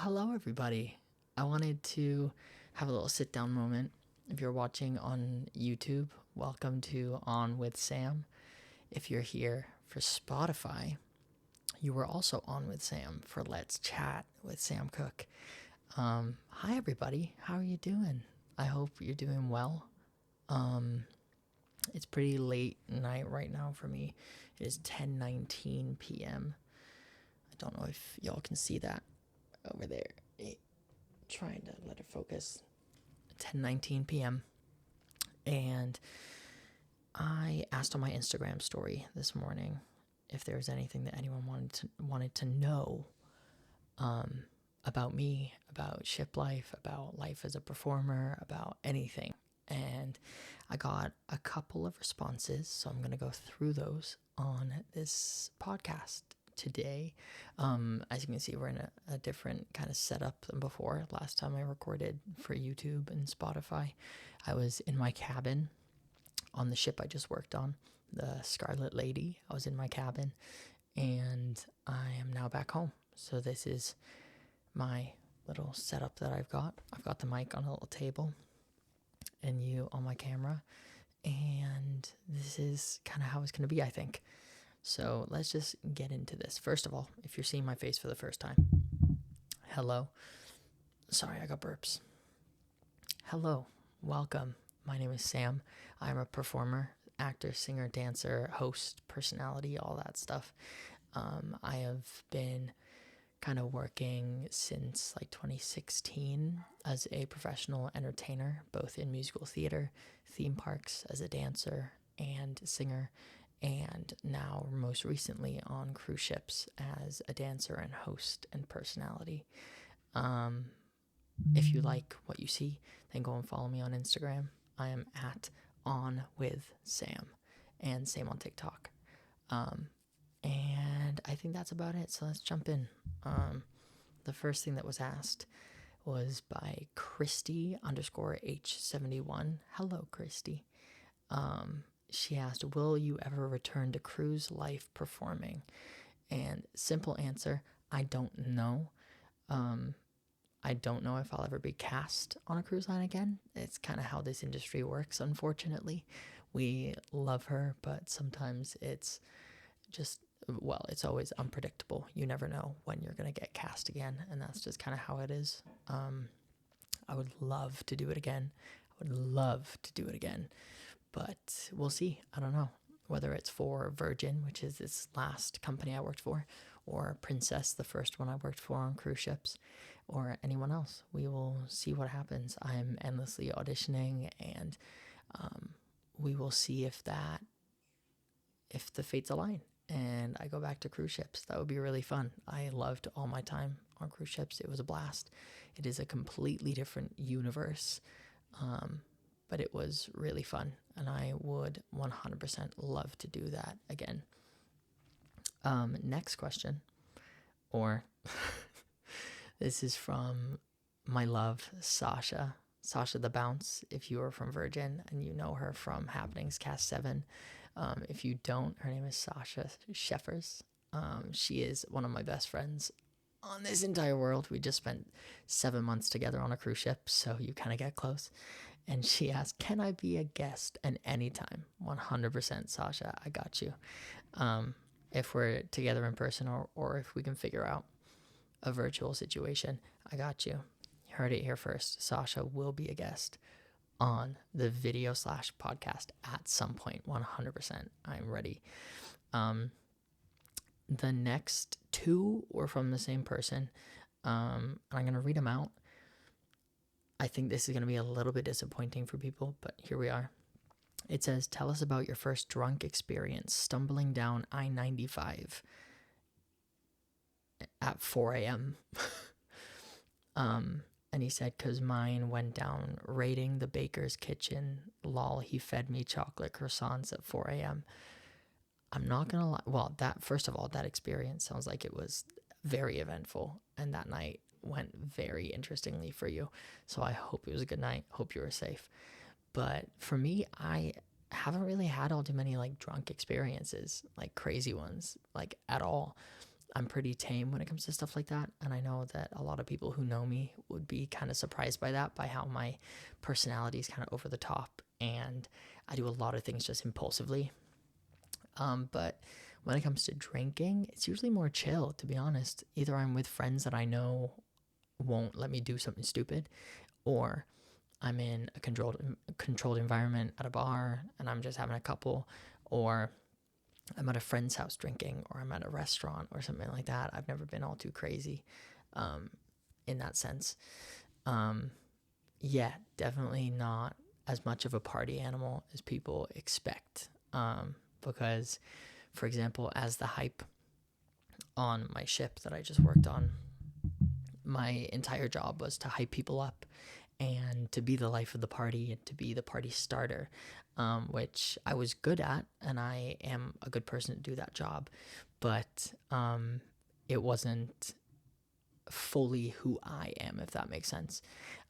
Hello everybody. I wanted to have a little sit down moment. If you're watching on YouTube, welcome to On with Sam. If you're here for Spotify, you were also on with Sam for Let's Chat with Sam Cook. Hi everybody. How are you doing? I hope you're doing well. It's pretty late night right now for me. It is 10:19 p.m. I don't know if y'all can see that over there. Trying to let it focus. 10:19 p.m. and I asked on my Instagram story this morning if there was anything that anyone wanted to know about me, about ship life, about life as a performer, about anything. And I got a couple of responses, so I'm going to go through those on this podcast today. As you can see, we're in a different kind of setup than before. Last time I recorded for YouTube and Spotify, I was in my cabin on the ship I just worked on, the Scarlet Lady. I was in my cabin, and I am now back home. So this is my little setup that I've got. I've got the mic on a little table and you on my camera, and this is kind of how it's going to be, I think. So let's just get into this. First of all, if you're seeing my face for the first time, hello. Sorry, I got burps. Hello, welcome. My name is Sam. I'm a performer, actor, singer, dancer, host, personality, all that stuff. I have been kind of working since like 2016 as a professional entertainer, both in musical theater, theme parks, as a dancer and singer, and now most recently on cruise ships as a dancer and host and personality. If you like what you see, then go and follow me on Instagram. I am at On With Sam, and same on TikTok. And I think that's about it. So let's jump in. The first thing that was asked was by Christy _H71. Hello, Christy. She asked, will you ever return to cruise life performing? And simple answer, I don't know. I don't know if I'll ever be cast on a cruise line again. It's kind of how this industry works, unfortunately. We love her, but sometimes it's just, well, it's always unpredictable. You never know when you're going to get cast again, and that's just kind of how it is. I would love to do it again. But we'll see. I don't know whether it's for Virgin, which is this last company I worked for, or Princess, the first one I worked for on cruise ships, or anyone else. We will see what happens. I'm endlessly auditioning, and we will see if the fates align and I go back to cruise ships. That would be really fun. I loved all my time on cruise ships. It was a blast. It is a completely different universe, but it was really fun, and I would 100% love to do that again. Next question, or this is from my love, Sasha the Bounce. If you are from Virgin and you know her from Happenings Cast 7, if you don't, her name is Sasha Sheffers. She is one of my best friends on this entire world. We just spent 7 months together on a cruise ship, so you kind of get close. And she asked, can I be a guest at any time? 100%, Sasha, I got you. If we're together in person, or if we can figure out a virtual situation, I got you. You heard it here first. Sasha will be a guest on the video / podcast at some point. 100%. I'm ready. The next two were from the same person. I'm going to read them out. I think this is going to be a little bit disappointing for people, but here we are. It says, tell us about your first drunk experience stumbling down I-95 at 4 a.m. And he said, because mine went down raiding the baker's kitchen. Lol, he fed me chocolate croissants at 4 a.m. I'm not going to lie. Well, first of all, that experience sounds like it was very eventful, and that night went very interestingly for you. So I hope it was a good night. Hope you were safe. But for me, I haven't really had all too many like drunk experiences, like crazy ones, like at all. I'm pretty tame when it comes to stuff like that. And I know that a lot of people who know me would be kind of surprised by that, by how my personality is kind of over the top. And I do a lot of things just impulsively. But when it comes to drinking, it's usually more chill, to be honest. Either I'm with friends that I know won't let me do something stupid, or I'm in a controlled environment at a bar and I'm just having a couple, or I'm at a friend's house drinking, or I'm at a restaurant or something like that. I've never been all too crazy in that sense. Yeah, definitely not as much of a party animal as people expect. Because, for example, as the hype on my ship that I just worked on, my entire job was to hype people up and to be the life of the party and to be the party starter, which I was good at, and I am a good person to do that job. But it wasn't fully who I am, if that makes sense.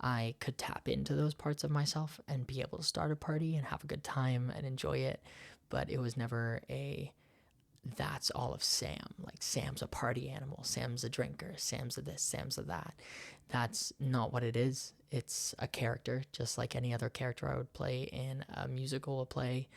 I could tap into those parts of myself and be able to start a party and have a good time and enjoy it, but it was never a that's all of Sam. Like, Sam's a party animal, Sam's a drinker, Sam's a this, Sam's a that. That's not what it is. It's a character, just like any other character I would play in a musical, a play.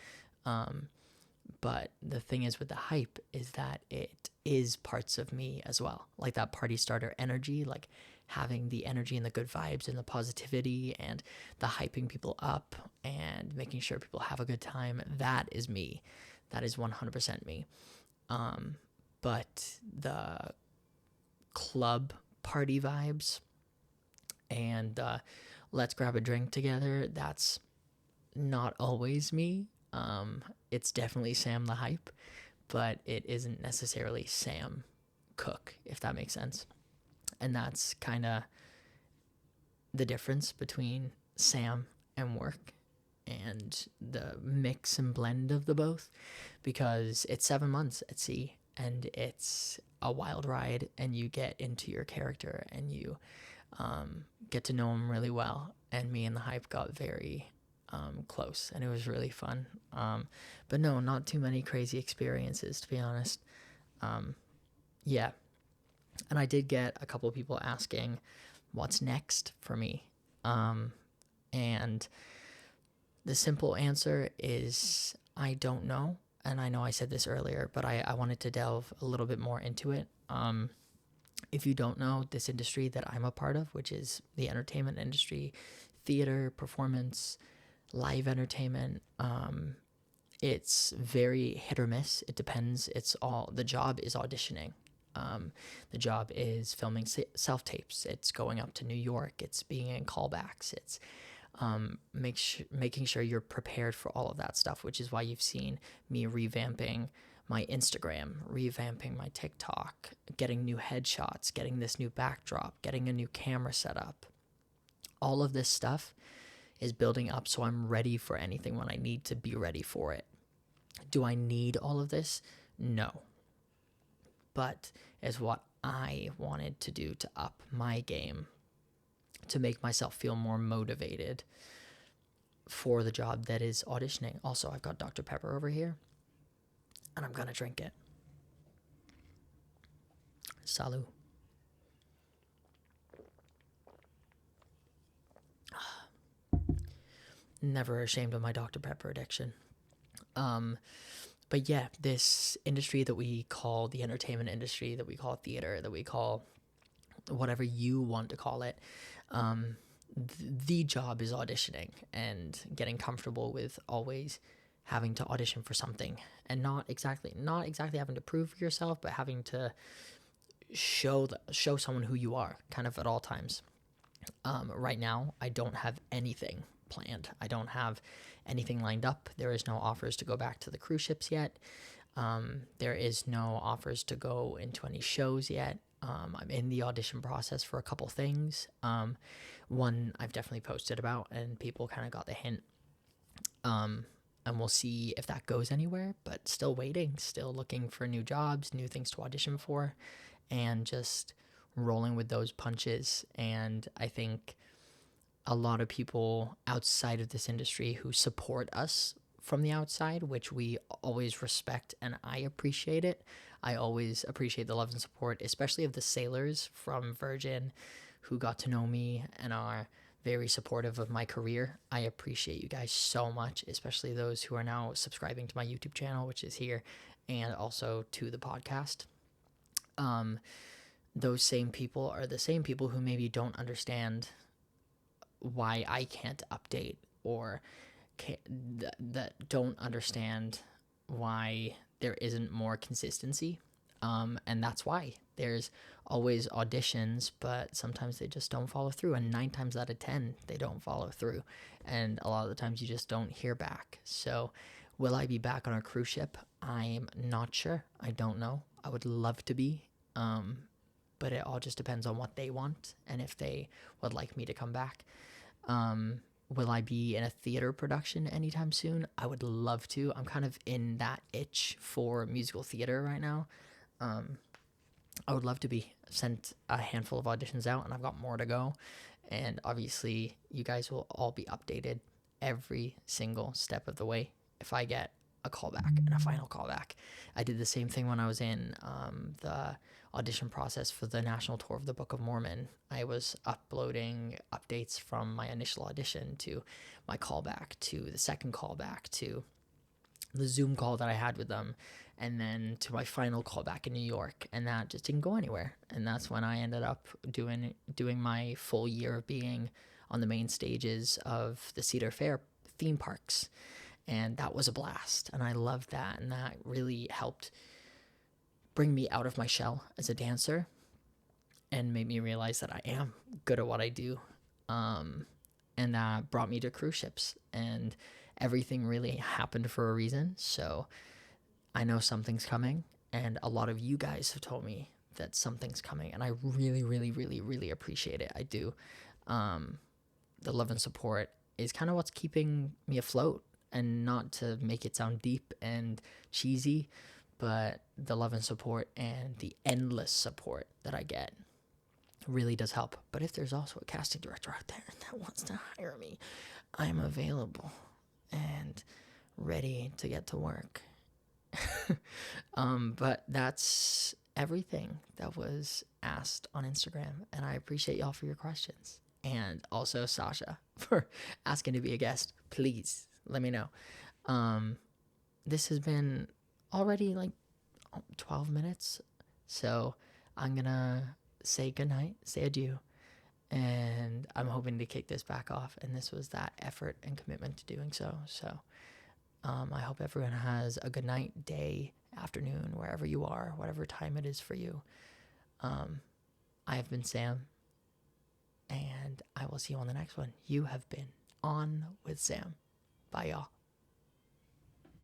But the thing is with the hype is that it is parts of me as well. Like that party starter energy, like having the energy and the good vibes and the positivity and the hyping people up and making sure people have a good time. That is me. That is 100% me. But the club party vibes and let's grab a drink together, that's not always me. It's definitely Sam the hype, but it isn't necessarily Sam Cook, if that makes sense. And that's kind of the difference between Sam and work, and the mix and blend of the both, because it's 7 months at sea and it's a wild ride, and you get into your character and you get to know him really well. And me and the hype got very close, and it was really fun. But no, not too many crazy experiences, to be honest. Yeah. And I did get a couple of people asking what's next for me. And the simple answer is I don't know. And I know I said this earlier, but I wanted to delve a little bit more into it. If you don't know, this industry that I'm a part of, which is the entertainment industry, theater, performance, live entertainment, it's very hit or miss. It depends. The job is auditioning. The job is filming self-tapes. It's going up to New York. It's being in callbacks. It's making sure you're prepared for all of that stuff, which is why you've seen me revamping my Instagram, revamping my TikTok, getting new headshots, getting this new backdrop, getting a new camera set up. All of this stuff is building up so I'm ready for anything when I need to be ready for it. Do I need all of this? No. But it's what I wanted to do to up my game, to make myself feel more motivated for the job that is auditioning. Also, I've got Dr. Pepper over here, and I'm gonna drink it. Salut. Never ashamed of my Dr. Pepper addiction. But yeah, this industry that we call the entertainment industry, that we call theater, that we call whatever you want to call it, the job is auditioning and getting comfortable with always having to audition for something, and not exactly having to prove yourself, but having to show someone who you are kind of at all times. Right now, I don't have anything planned. I don't have anything lined up. There is no offers to go back to the cruise ships yet. There is no offers to go into any shows yet. I'm in the audition process for a couple things. One I've definitely posted about, and people kind of got the hint. And we'll see if that goes anywhere, but still waiting, still looking for new jobs, new things to audition for, and just rolling with those punches. And I think a lot of people outside of this industry who support us from the outside, which we always respect and I appreciate it. I always appreciate the love and support, especially of the sailors from Virgin who got to know me and are very supportive of my career. I appreciate you guys so much, especially those who are now subscribing to my YouTube channel, which is here, and also to the podcast. Those same people are the same people who maybe don't understand why I can't update, or that don't understand why there isn't more consistency. And that's why there's always auditions, but sometimes they just don't follow through. And 9 times out of 10, they don't follow through. And a lot of the times you just don't hear back. So will I be back on a cruise ship? I'm not sure. I don't know. I would love to be. But it all just depends on what they want and if they would like me to come back. Will I be in a theater production anytime soon? I would love to. I'm kind of in that itch for musical theater right now. I would love to be. I've sent a handful of auditions out, and I've got more to go. And obviously, you guys will all be updated every single step of the way if I get a callback and a final callback. I did the same thing when I was in the audition process for the national tour of the Book of Mormon. I was uploading updates from my initial audition to my callback to the second callback to the Zoom call that I had with them, and then to my final callback in New York, and that just didn't go anywhere. And that's when I ended up doing my full year of being on the main stages of the Cedar Fair theme parks. And that was a blast, and I loved that, and that really helped bring me out of my shell as a dancer and made me realize that I am good at what I do. And that brought me to cruise ships, and everything really happened for a reason. So I know something's coming, and a lot of you guys have told me that something's coming, and I really, really, really, really appreciate it. I do. The love and support is kind of what's keeping me afloat, and not to make it sound deep and cheesy, but the love and support and the endless support that I get really does help. But if there's also a casting director out there that wants to hire me, I'm available and ready to get to work. But that's everything that was asked on Instagram, and I appreciate y'all for your questions, and also Sasha for asking to be a guest. Please let me know. This has been already like 12 minutes, so I'm gonna say goodnight, say adieu, and I'm hoping to kick this back off, and this was that effort and commitment to doing so. So I hope everyone has a good night, day, afternoon, wherever you are, whatever time it is for you. I have been Sam, and I will see you on the next one. You have been On with Sam. Bye, y'all.